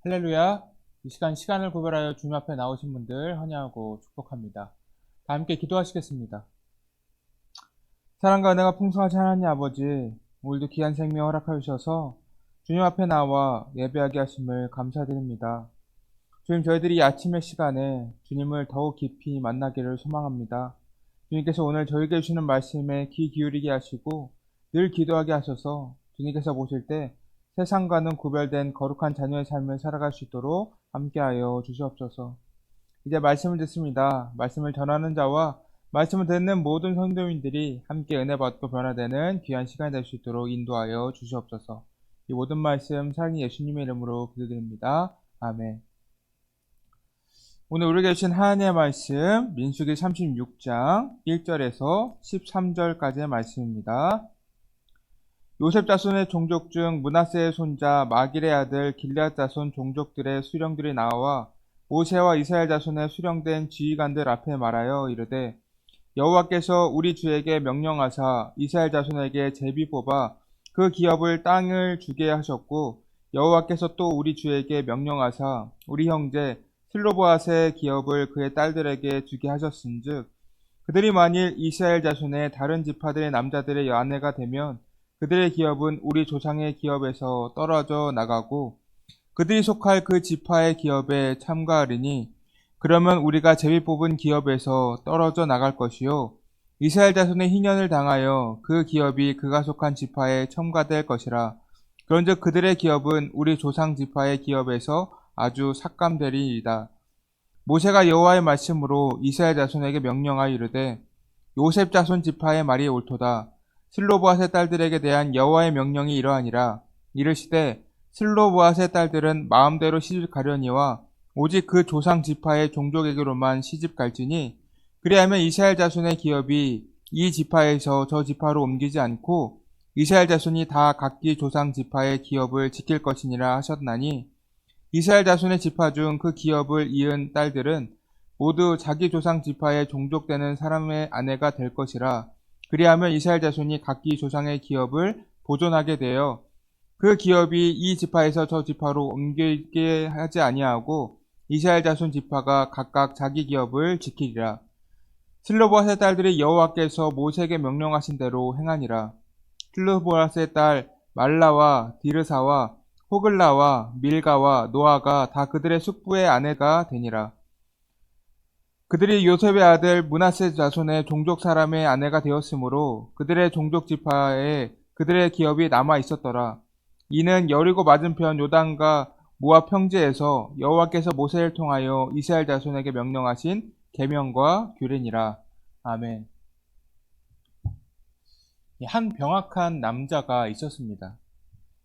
할렐루야. 이 시간을 구별하여 주님 앞에 나오신 분들 환영하고 축복합니다. 다 함께 기도하시겠습니다. 사랑과 은혜가 풍성하신 하나님 아버지, 오늘도 귀한 생명 허락하여 주셔서 주님 앞에 나와 예배하게 하심을 감사드립니다. 주님, 저희들이 이 아침의 시간에 주님을 더욱 깊이 만나기를 소망합니다. 주님께서 오늘 저에게 주시는 말씀에 귀 기울이게 하시고 늘 기도하게 하셔서 주님께서 보실 때 세상과는 구별된 거룩한 자녀의 삶을 살아갈 수 있도록 함께하여 주시옵소서. 이제 말씀을 듣습니다. 말씀을 전하는 자와 말씀을 듣는 모든 성도님들이 함께 은혜 받고 변화되는 귀한 시간이 될 수 있도록 인도하여 주시옵소서. 이 모든 말씀 사랑의 예수님의 이름으로 기도드립니다. 아멘. 오늘 우리에게 주신 하나님의 말씀 민수기 36장 1절에서 13절까지의 말씀입니다. 요셉 자손의 종족 중 므낫세의 손자 마길의 아들 길앗 자손 종족들의 수령들이 나와 모세와 이스라엘 자손의 수령된 지휘관들 앞에 말하여 이르되 여호와께서 우리 주에게 명령하사 이스라엘 자손에게 제비 뽑아 그 기업을 땅을 주게 하셨고 여호와께서 또 우리 주에게 명령하사 우리 형제 슬로보앗의 기업을 그의 딸들에게 주게 하셨은즉 그들이 만일 이스라엘 자손의 다른 지파들의 남자들의 아내가 되면 그들의 기업은 우리 조상의 기업에서 떨어져 나가고 그들이 속할 그 지파의 기업에 참가하리니 그러면 우리가 제비 뽑은 기업에서 떨어져 나갈 것이요 이스라엘 자손의 희년을 당하여 그 기업이 그가 속한 지파에 첨가될 것이라. 그런즉 그들의 기업은 우리 조상 지파의 기업에서 아주 삭감되리이다. 모세가 여호와의 말씀으로 이스라엘 자손에게 명령하여 이르되 요셉 자손 지파의 말이 옳도다. 슬로보앗의 딸들에게 대한 여호와의 명령이 이러하니라. 이르시되 슬로보앗의 딸들은 마음대로 시집 가려니와 오직 그 조상 지파의 종족에게로만 시집 갈지니 그리하면 이스라엘 자손의 기업이 이 지파에서 저 지파로 옮기지 않고 이스라엘 자손이 다 각기 조상 지파의 기업을 지킬 것이니라 하셨나니 이스라엘 자손의 지파 중 그 기업을 이은 딸들은 모두 자기 조상 지파의 종족되는 사람의 아내가 될 것이라. 그리하면 이스라엘 자손이 각기 조상의 기업을 보존하게 되어 그 기업이 이 지파에서 저 지파로 옮기게 하지 아니하고 이스라엘 자손 지파가 각각 자기 기업을 지키리라. 슬로보앗의 딸들이 여호와께서 모세에게 명령하신 대로 행하니라. 슬로보앗의 딸 말라와 디르사와 호글라와 밀가와 노아가 다 그들의 숙부의 아내가 되니라. 그들이 요셉의 아들 므낫세 자손의 종족 사람의 아내가 되었으므로 그들의 종족 지파에 그들의 기업이 남아 있었더라. 이는 여리고 맞은편 요단과 모압 평지에서 여호와께서 모세를 통하여 이스라엘 자손에게 명령하신 계명과 규례니라. 아멘. 한 병학한 남자가 있었습니다.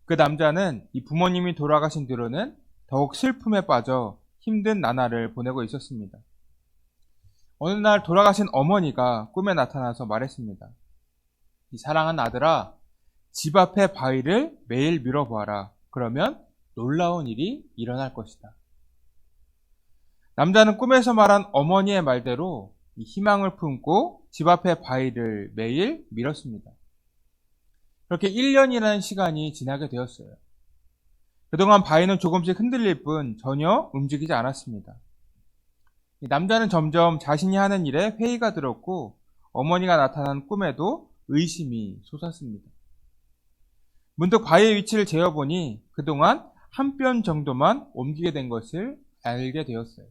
그 남자는 이 부모님이 돌아가신 뒤로는 더욱 슬픔에 빠져 힘든 나날을 보내고 있었습니다. 어느 날 돌아가신 어머니가 꿈에 나타나서 말했습니다. 이 사랑하는 아들아, 집 앞에 바위를 매일 밀어보아라. 그러면 놀라운 일이 일어날 것이다. 남자는 꿈에서 말한 어머니의 말대로 이 희망을 품고 집 앞에 바위를 매일 밀었습니다. 그렇게 1년이라는 시간이 지나게 되었어요. 그동안 바위는 조금씩 흔들릴 뿐 전혀 움직이지 않았습니다. 남자는 점점 자신이 하는 일에 회의가 들었고 어머니가 나타난 꿈에도 의심이 솟았습니다. 문득 바위의 위치를 재어보니 그동안 한 뼘 정도만 옮기게 된 것을 알게 되었어요.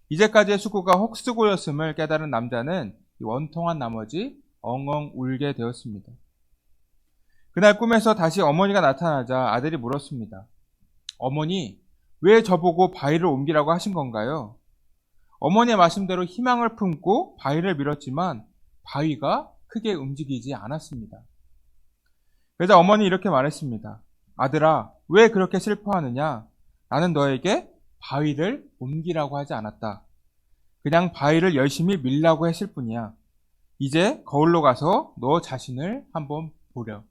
이제까지의 수고가 헛수고였음을 깨달은 남자는 원통한 나머지 엉엉 울게 되었습니다. 그날 꿈에서 다시 어머니가 나타나자 아들이 물었습니다. 어머니, 왜 저보고 바위를 옮기라고 하신 건가요? 어머니의 말씀대로 희망을 품고 바위를 밀었지만 바위가 크게 움직이지 않았습니다. 그래서 어머니 이렇게 말했습니다. 아들아, 왜 그렇게 슬퍼하느냐? 나는 너에게 바위를 옮기라고 하지 않았다. 그냥 바위를 열심히 밀라고 했을 뿐이야. 이제 거울로 가서 너 자신을 한번 보렴.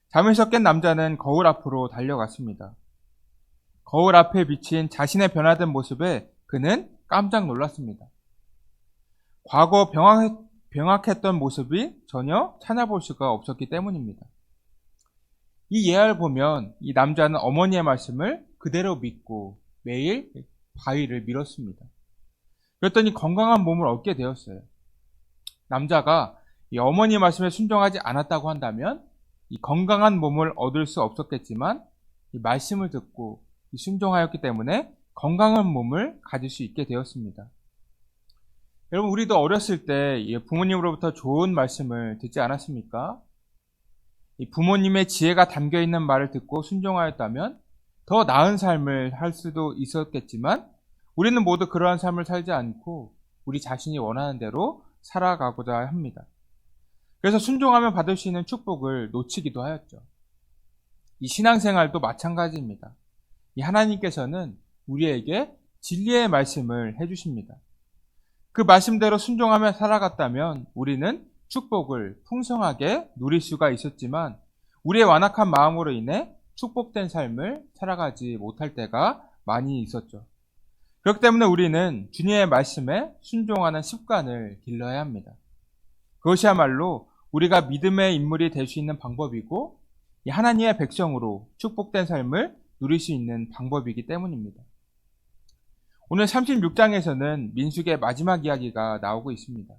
잠에서 깬 남자는 거울 앞으로 달려갔습니다. 거울 앞에 비친 자신의 변화된 모습에 그는 깜짝 놀랐습니다. 과거 병학했던 모습이 전혀 찾아볼 수가 없었기 때문입니다. 이 예화를 보면 이 남자는 어머니의 말씀을 그대로 믿고 매일 바위를 밀었습니다. 그랬더니 건강한 몸을 얻게 되었어요. 남자가 이 어머니 말씀에 순종하지 않았다고 한다면 이 건강한 몸을 얻을 수 없었겠지만 이 말씀을 듣고 순종하였기 때문에 건강한 몸을 가질 수 있게 되었습니다. 여러분, 우리도 어렸을 때 부모님으로부터 좋은 말씀을 듣지 않았습니까? 이 부모님의 지혜가 담겨 있는 말을 듣고 순종하였다면 더 나은 삶을 할 수도 있었겠지만 우리는 모두 그러한 삶을 살지 않고 우리 자신이 원하는 대로 살아가고자 합니다. 그래서 순종하면 받을 수 있는 축복을 놓치기도 하였죠. 이 신앙생활도 마찬가지입니다. 이 하나님께서는 우리에게 진리의 말씀을 해주십니다. 그 말씀대로 순종하며 살아갔다면 우리는 축복을 풍성하게 누릴 수가 있었지만 우리의 완악한 마음으로 인해 축복된 삶을 살아가지 못할 때가 많이 있었죠. 그렇기 때문에 우리는 주님의 말씀에 순종하는 습관을 길러야 합니다. 그것이야말로 우리가 믿음의 인물이 될 수 있는 방법이고 하나님의 백성으로 축복된 삶을 누릴 수 있는 방법이기 때문입니다. 오늘 36장에서는 민수기의 마지막 이야기가 나오고 있습니다.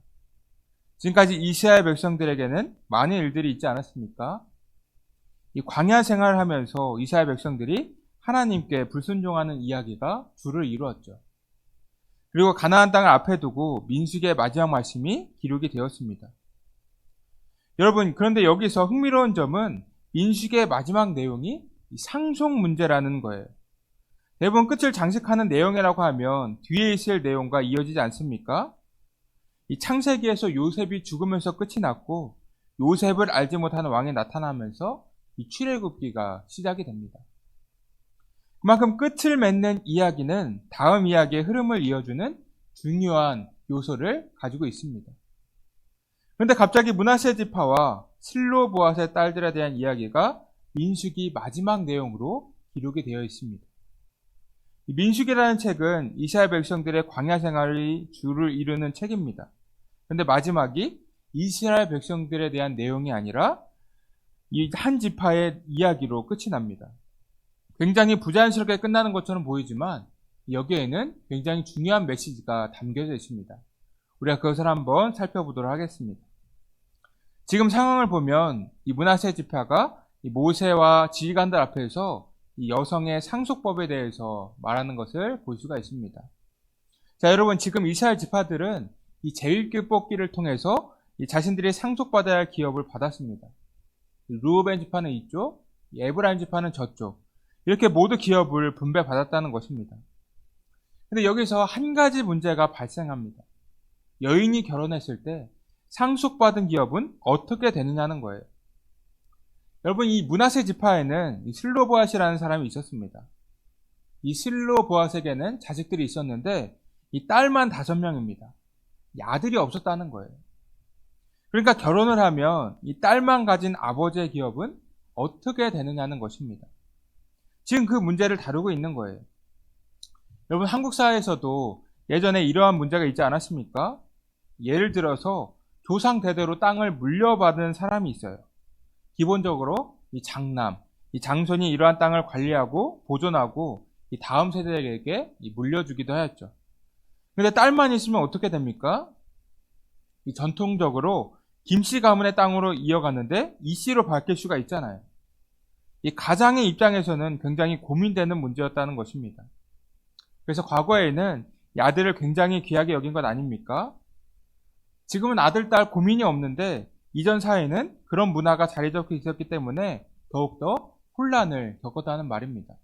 지금까지 이스라엘 백성들에게는 많은 일들이 있지 않았습니까? 이 광야 생활을 하면서 이스라엘 백성들이 하나님께 불순종하는 이야기가 주를 이루었죠. 그리고 가나안 땅을 앞에 두고 민수기의 마지막 말씀이 기록이 되었습니다. 여러분, 그런데 여기서 흥미로운 점은 민수기의 마지막 내용이 상속 문제라는 거예요. 대부분 끝을 장식하는 내용이라고 하면 뒤에 있을 내용과 이어지지 않습니까? 이 창세기에서 요셉이 죽으면서 끝이 났고 요셉을 알지 못하는 왕이 나타나면서 이 출애굽기가 시작이 됩니다. 그만큼 끝을 맺는 이야기는 다음 이야기의 흐름을 이어주는 중요한 요소를 가지고 있습니다. 그런데 갑자기 므낫세 지파와 슬로보앗의 딸들에 대한 이야기가 민수기 마지막 내용으로 기록이 되어 있습니다. 민수기라는 책은 이스라엘 백성들의 광야 생활이 주를 이루는 책입니다. 그런데 마지막이 이스라엘 백성들에 대한 내용이 아니라 이 한 지파의 이야기로 끝이 납니다. 굉장히 부자연스럽게 끝나는 것처럼 보이지만 여기에는 굉장히 중요한 메시지가 담겨져 있습니다. 우리가 그것을 한번 살펴보도록 하겠습니다. 지금 상황을 보면 이 므낫세 지파가 이 모세와 지휘관들 앞에서 이 여성의 상속법에 대해서 말하는 것을 볼 수가 있습니다. 자, 여러분, 지금 이스라엘 지파들은 이 제일교 뽑기를 통해서 이 자신들이 상속받아야 할 기업을 받았습니다. 르우벤 지파는 이쪽, 에브라임 지파는 저쪽, 이렇게 모두 기업을 분배받았다는 것입니다. 근데 여기서 한 가지 문제가 발생합니다. 여인이 결혼했을 때 상속받은 기업은 어떻게 되느냐는 거예요. 여러분, 이 므낫세 지파에는 이 슬로보앗이라는 사람이 있었습니다. 이 슬로보앗에게는 자식들이 있었는데 이 딸만 5명입니다. 아들이 없었다는 거예요. 그러니까 결혼을 하면 이 딸만 가진 아버지의 기업은 어떻게 되느냐는 것입니다. 지금 그 문제를 다루고 있는 거예요. 여러분, 한국 사회에서도 예전에 이러한 문제가 있지 않았습니까? 예를 들어서 조상 대대로 땅을 물려받은 사람이 있어요. 기본적으로 이 장남, 이 장손이 이러한 땅을 관리하고 보존하고 이 다음 세대에게 물려주기도 하였죠. 그런데 딸만 있으면 어떻게 됩니까? 이 전통적으로 김씨 가문의 땅으로 이어갔는데 이씨로 바뀔 수가 있잖아요. 이 가장의 입장에서는 굉장히 고민되는 문제였다는 것입니다. 그래서 과거에는 이 아들을 굉장히 귀하게 여긴 것 아닙니까? 지금은 아들, 딸 고민이 없는데 이전 사회는 그런 문화가 자리 잡고 있었기 때문에 더욱더 혼란을 겪었다는 말입니다.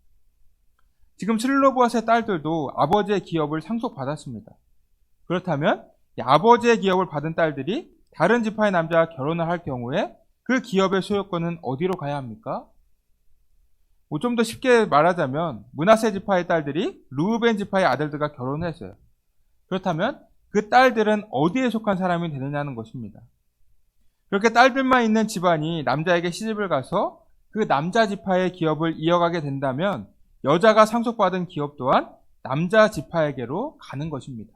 지금 슬로보앗의 딸들도 아버지의 기업을 상속받았습니다. 그렇다면 이 아버지의 기업을 받은 딸들이 다른 지파의 남자와 결혼을 할 경우에 그 기업의 소유권은 어디로 가야 합니까? 좀 더 쉽게 말하자면 므낫세 지파의 딸들이 르우벤 지파의 아들들과 결혼을 했어요. 그렇다면 그 딸들은 어디에 속한 사람이 되느냐는 것입니다. 그렇게 딸들만 있는 집안이 남자에게 시집을 가서 그 남자 지파의 기업을 이어가게 된다면 여자가 상속받은 기업 또한 남자 지파에게로 가는 것입니다.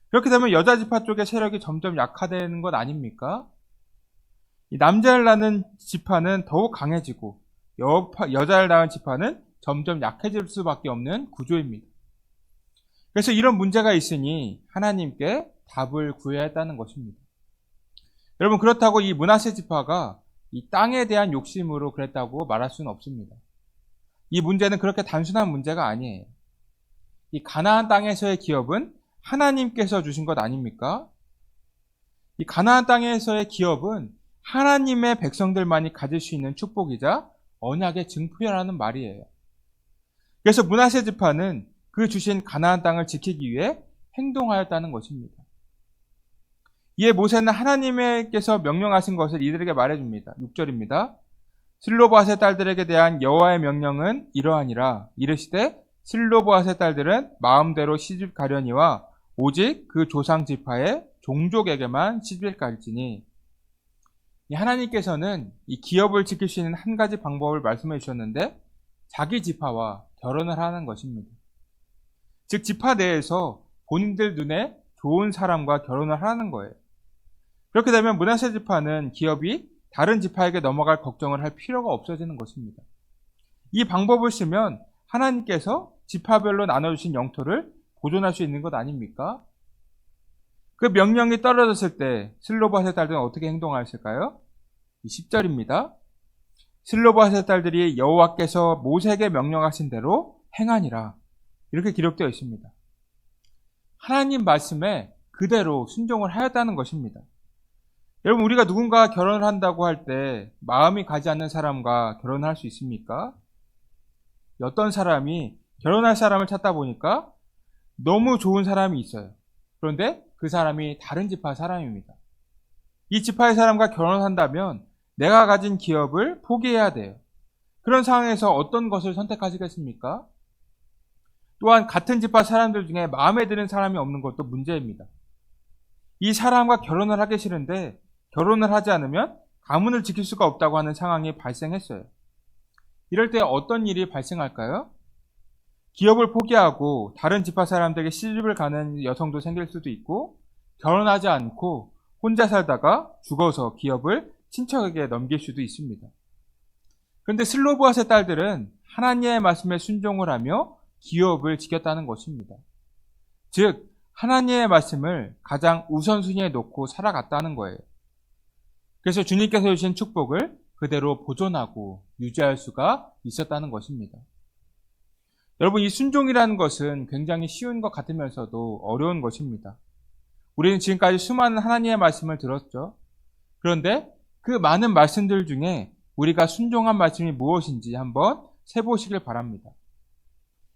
그렇게 되면 여자 지파 쪽의 세력이 점점 약화되는 것 아닙니까? 이 남자를 낳는 지파는 더욱 강해지고 여자를 낳은 지파는 점점 약해질 수밖에 없는 구조입니다. 그래서 이런 문제가 있으니 하나님께 답을 구해야 했다는 것입니다. 여러분, 그렇다고 이 므낫세 지파가 이 땅에 대한 욕심으로 그랬다고 말할 수는 없습니다. 이 문제는 그렇게 단순한 문제가 아니에요. 이 가나안 땅에서의 기업은 하나님께서 주신 것 아닙니까? 이 가나안 땅에서의 기업은 하나님의 백성들만이 가질 수 있는 축복이자 언약의 증표라는 말이에요. 그래서 므낫세 지파는 그 주신 가나안 땅을 지키기 위해 행동하였다는 것입니다. 이에 모세는 하나님께서 명령하신 것을 이들에게 말해줍니다. 6절입니다. 슬로보앗의 딸들에게 대한 여호와의 명령은 이러하니라. 이르시되 슬로보앗의 딸들은 마음대로 시집 가려니와 오직 그 조상 지파의 종족에게만 시집을 갈지니. 하나님께서는 이 기업을 지킬 수 있는 한 가지 방법을 말씀해 주셨는데 자기 지파와 결혼을 하는 것입니다. 즉 지파 내에서 본인들 눈에 좋은 사람과 결혼을 하는 거예요. 그렇게 되면 므낫세 지파는 기업이 다른 지파에게 넘어갈 걱정을 할 필요가 없어지는 것입니다. 이 방법을 쓰면 하나님께서 지파별로 나눠주신 영토를 보존할 수 있는 것 아닙니까? 그 명령이 떨어졌을 때 슬로보앗의 딸들은 어떻게 행동하였을까요? 10절입니다. 슬로보앗의 딸들이 여호와께서 모세에게 명령하신 대로 행하니라. 이렇게 기록되어 있습니다. 하나님 말씀에 그대로 순종을 하였다는 것입니다. 여러분, 우리가 누군가 결혼을 한다고 할 때 마음이 가지 않는 사람과 결혼을 할 수 있습니까? 어떤 사람이 결혼할 사람을 찾다 보니까 너무 좋은 사람이 있어요. 그런데 그 사람이 다른 지파 사람입니다. 이 지파의 사람과 결혼한다면 내가 가진 기업을 포기해야 돼요. 그런 상황에서 어떤 것을 선택하시겠습니까? 또한 같은 지파 사람들 중에 마음에 드는 사람이 없는 것도 문제입니다. 이 사람과 결혼을 하기 싫은데 결혼을 하지 않으면 가문을 지킬 수가 없다고 하는 상황이 발생했어요. 이럴 때 어떤 일이 발생할까요? 기업을 포기하고 다른 지파 사람들에게 시집을 가는 여성도 생길 수도 있고, 결혼하지 않고 혼자 살다가 죽어서 기업을 친척에게 넘길 수도 있습니다. 그런데 슬로보앗의 딸들은 하나님의 말씀에 순종을 하며 기업을 지켰다는 것입니다. 즉 하나님의 말씀을 가장 우선순위에 놓고 살아갔다는 거예요. 그래서 주님께서 주신 축복을 그대로 보존하고 유지할 수가 있었다는 것입니다. 여러분, 이 순종이라는 것은 굉장히 쉬운 것 같으면서도 어려운 것입니다. 우리는 지금까지 수많은 하나님의 말씀을 들었죠. 그런데 그 많은 말씀들 중에 우리가 순종한 말씀이 무엇인지 한번 세보시길 바랍니다.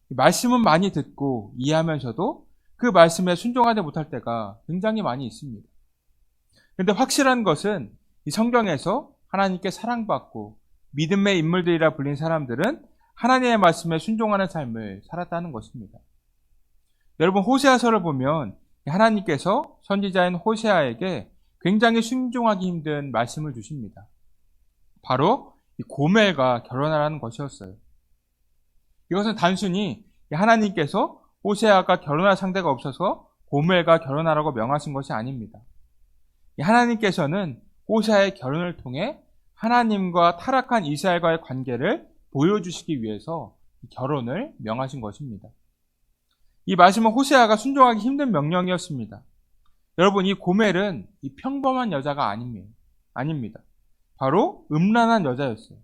말씀은 많이 듣고 이해하면서도 그 말씀에 순종하지 못할 때가 굉장히 많이 있습니다. 그런데 확실한 것은 이 성경에서 하나님께 사랑받고 믿음의 인물들이라 불린 사람들은 하나님의 말씀에 순종하는 삶을 살았다는 것입니다. 여러분, 호세아서를 보면 하나님께서 선지자인 호세아에게 굉장히 순종하기 힘든 말씀을 주십니다. 바로 고멜과 결혼하라는 것이었어요. 이것은 단순히 하나님께서 호세아가 결혼할 상대가 없어서 고멜과 결혼하라고 명하신 것이 아닙니다. 하나님께서는 호세아의 결혼을 통해 하나님과 타락한 이스라엘과의 관계를 보여주시기 위해서 결혼을 명하신 것입니다. 이 말씀은 호세아가 순종하기 힘든 명령이었습니다. 여러분, 이 고멜은 이 평범한 여자가 아닙니다. 바로 음란한 여자였어요.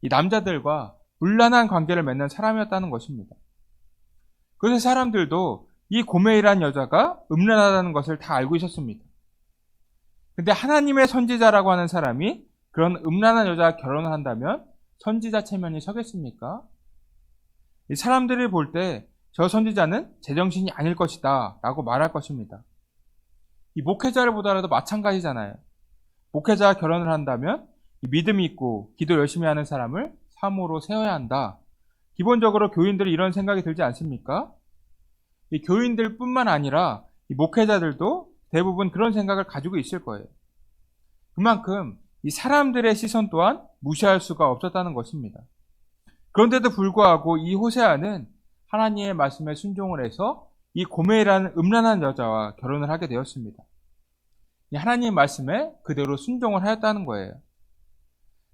이 남자들과 음란한 관계를 맺는 사람이었다는 것입니다. 그래서 사람들도 이 고멜이라는 여자가 음란하다는 것을 다 알고 있었습니다. 근데 하나님의 선지자라고 하는 사람이 그런 음란한 여자와 결혼을 한다면 선지자 체면이 서겠습니까? 이 사람들이 볼 때 저 선지자는 제정신이 아닐 것이다 라고 말할 것입니다. 이 목회자를 보더라도 마찬가지잖아요. 목회자와 결혼을 한다면 믿음이 있고 기도 열심히 하는 사람을 사모로 세워야 한다. 기본적으로 교인들이 이런 생각이 들지 않습니까? 이 교인들뿐만 아니라 이 목회자들도 대부분 그런 생각을 가지고 있을 거예요. 그만큼 이 사람들의 시선 또한 무시할 수가 없었다는 것입니다. 그런데도 불구하고 이 호세아는 하나님의 말씀에 순종을 해서 이 고멜이라는 음란한 여자와 결혼을 하게 되었습니다. 하나님의 말씀에 그대로 순종을 하였다는 거예요.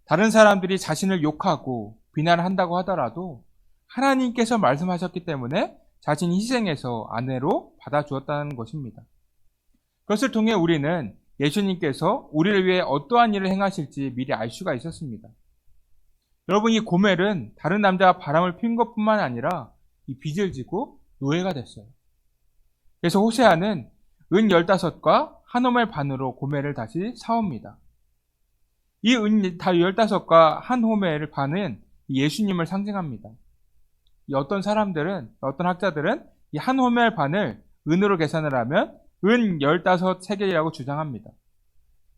다른 사람들이 자신을 욕하고 비난한다고 하더라도 하나님께서 말씀하셨기 때문에 자신이 희생해서 아내로 받아주었다는 것입니다. 그것을 통해 우리는 예수님께서 우리를 위해 어떠한 일을 행하실지 미리 알 수가 있었습니다. 여러분, 이 고멜은 다른 남자와 바람을 피운 것뿐만 아니라 이 빚을 지고 노예가 됐어요. 그래서 호세아는 은 15과 한 호멜 반으로 고멜을 다시 사옵니다. 이 은 15과 한 호멜 반은 예수님을 상징합니다. 어떤 사람들은, 어떤 학자들은 이 한 호멜 반을 은으로 계산을 하면 은 15세겔이라고 주장합니다.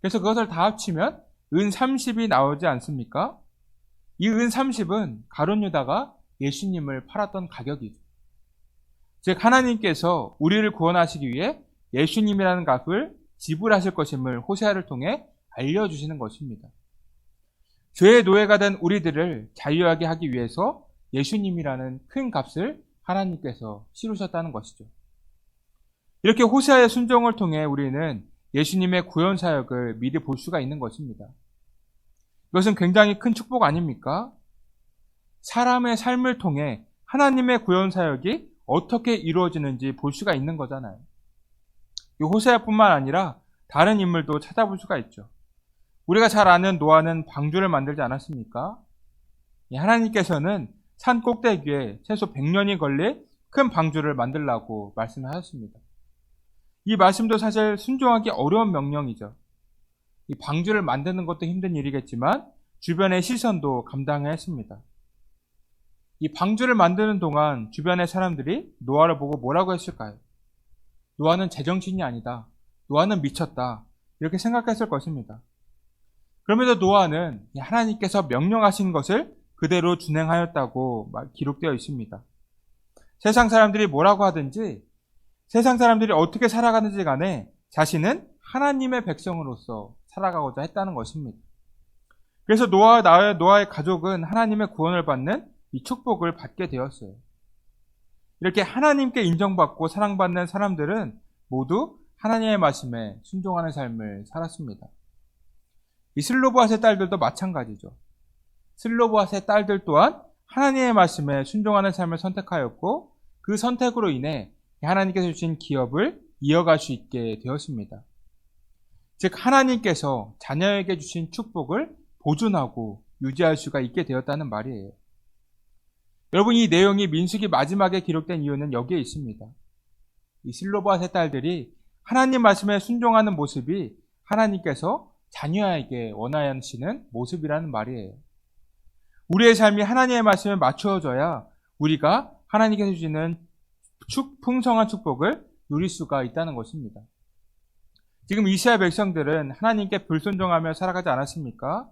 그래서 그것을 다 합치면 은 30이 나오지 않습니까? 이 은 30은 가룟 유다가 예수님을 팔았던 가격이죠. 즉 하나님께서 우리를 구원하시기 위해 예수님이라는 값을 지불하실 것임을 호세아를 통해 알려주시는 것입니다. 죄의 노예가 된 우리들을 자유하게 하기 위해서 예수님이라는 큰 값을 하나님께서 치르셨다는 것이죠. 이렇게 호세아의 순종을 통해 우리는 예수님의 구원 사역을 미리 볼 수가 있는 것입니다. 이것은 굉장히 큰 축복 아닙니까? 사람의 삶을 통해 하나님의 구원 사역이 어떻게 이루어지는지 볼 수가 있는 거잖아요. 이 호세아뿐만 아니라 다른 인물도 찾아볼 수가 있죠. 우리가 잘 아는 노아는 방주를 만들지 않았습니까? 하나님께서는 산 꼭대기에 최소 100년이 걸릴 큰 방주를 만들라고 말씀하셨습니다. 이 말씀도 사실 순종하기 어려운 명령이죠. 이 방주를 만드는 것도 힘든 일이겠지만 주변의 시선도 감당해야 했습니다. 이 방주를 만드는 동안 주변의 사람들이 노아를 보고 뭐라고 했을까요? 노아는 제정신이 아니다. 노아는 미쳤다. 이렇게 생각했을 것입니다. 그럼에도 노아는 하나님께서 명령하신 것을 그대로 준행하였다고 기록되어 있습니다. 세상 사람들이 뭐라고 하든지, 세상 사람들이 어떻게 살아가는지 간에 자신은 하나님의 백성으로서 살아가고자 했다는 것입니다. 그래서 노아의 가족은 하나님의 구원을 받는 이 축복을 받게 되었어요. 이렇게 하나님께 인정받고 사랑받는 사람들은 모두 하나님의 말씀에 순종하는 삶을 살았습니다. 이 슬로보앗의 딸들도 마찬가지죠. 슬로보앗의 딸들 또한 하나님의 말씀에 순종하는 삶을 선택하였고 그 선택으로 인해 하나님께서 주신 기업을 이어갈 수 있게 되었습니다. 즉 하나님께서 자녀에게 주신 축복을 보존하고 유지할 수가 있게 되었다는 말이에요. 여러분, 이 내용이 민수기 마지막에 기록된 이유는 여기에 있습니다. 이 슬로보앗의 딸들이 하나님 말씀에 순종하는 모습이 하나님께서 자녀에게 원하시는 모습이라는 말이에요. 우리의 삶이 하나님의 말씀에 맞추어져야 우리가 하나님께서 주시는 풍성한 축복을 누릴 수가 있다는 것입니다. 지금 이스라엘 백성들은 하나님께 불순종하며 살아가지 않았습니까?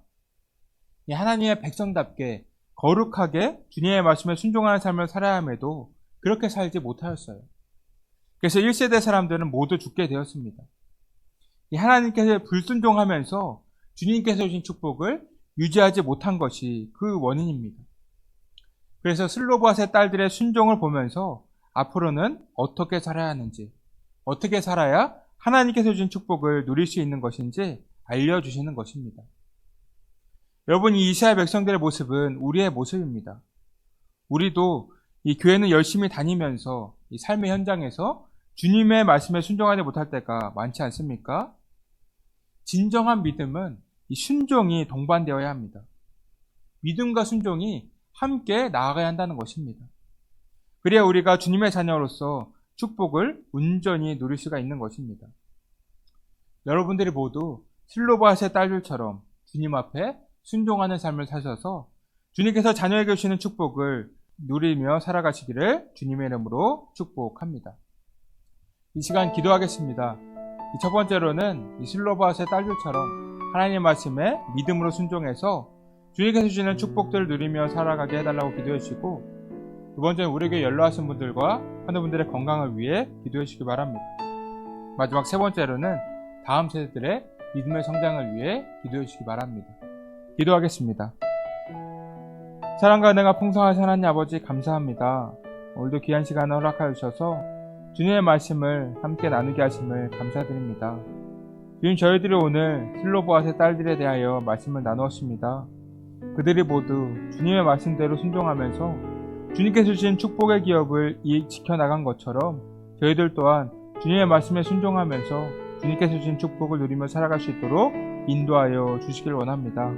하나님의 백성답게 거룩하게 주님의 말씀에 순종하는 삶을 살아야 함에도 그렇게 살지 못하였어요. 그래서 1세대 사람들은 모두 죽게 되었습니다. 하나님께서 불순종하면서 주님께서 주신 축복을 유지하지 못한 것이 그 원인입니다. 그래서 슬로보앗의 딸들의 순종을 보면서 앞으로는 어떻게 살아야 하는지, 어떻게 살아야 하나님께서 주신 축복을 누릴 수 있는 것인지 알려주시는 것입니다. 여러분, 이 이스라엘 백성들의 모습은 우리의 모습입니다. 우리도 이 교회는 열심히 다니면서 이 삶의 현장에서 주님의 말씀에 순종하지 못할 때가 많지 않습니까? 진정한 믿음은 이 순종이 동반되어야 합니다. 믿음과 순종이 함께 나아가야 한다는 것입니다. 그래야 우리가 주님의 자녀로서 축복을 온전히 누릴 수가 있는 것입니다. 여러분들이 모두 슬로보앗의 딸들처럼 주님 앞에 순종하는 삶을 사셔서 주님께서 자녀에게 주시는 축복을 누리며 살아가시기를 주님의 이름으로 축복합니다. 이 시간 기도하겠습니다. 첫 번째로는 이 슬로보앗의 딸들처럼 하나님의 말씀에 믿음으로 순종해서 주님께서 주시는 축복들을 누리며 살아가게 해달라고 기도해 주시고, 두 번째는 우리 교회 연로하신 분들과 환우분들의 건강을 위해 기도해 주시기 바랍니다. 마지막 세 번째로는 다음 세대들의 믿음의 성장을 위해 기도해 주시기 바랍니다. 기도하겠습니다. 사랑과 은혜가 풍성하신 하나님 아버지 감사합니다. 오늘도 귀한 시간을 허락하여 주셔서 주님의 말씀을 함께 나누게 하심을 감사드립니다. 주님, 저희들이 오늘 슬로보앗의 딸들에 대하여 말씀을 나누었습니다. 그들이 모두 주님의 말씀대로 순종하면서 주님께서 주신 축복의 기업을 지켜나간 것처럼 저희들 또한 주님의 말씀에 순종하면서 주님께서 주신 축복을 누리며 살아갈 수 있도록 인도하여 주시길 원합니다.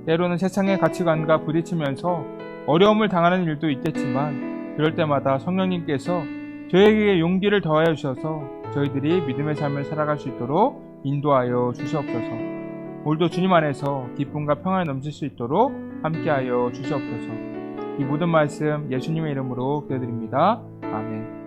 때로는 세상의 가치관과 부딪히면서 어려움을 당하는 일도 있겠지만 그럴 때마다 성령님께서 저에게 용기를 더하여 주셔서 저희들이 믿음의 삶을 살아갈 수 있도록 인도하여 주시옵소서. 오늘도 주님 안에서 기쁨과 평안이 넘칠 수 있도록 함께하여 주시옵소서. 이 모든 말씀 예수님의 이름으로 기도드립니다. 아멘.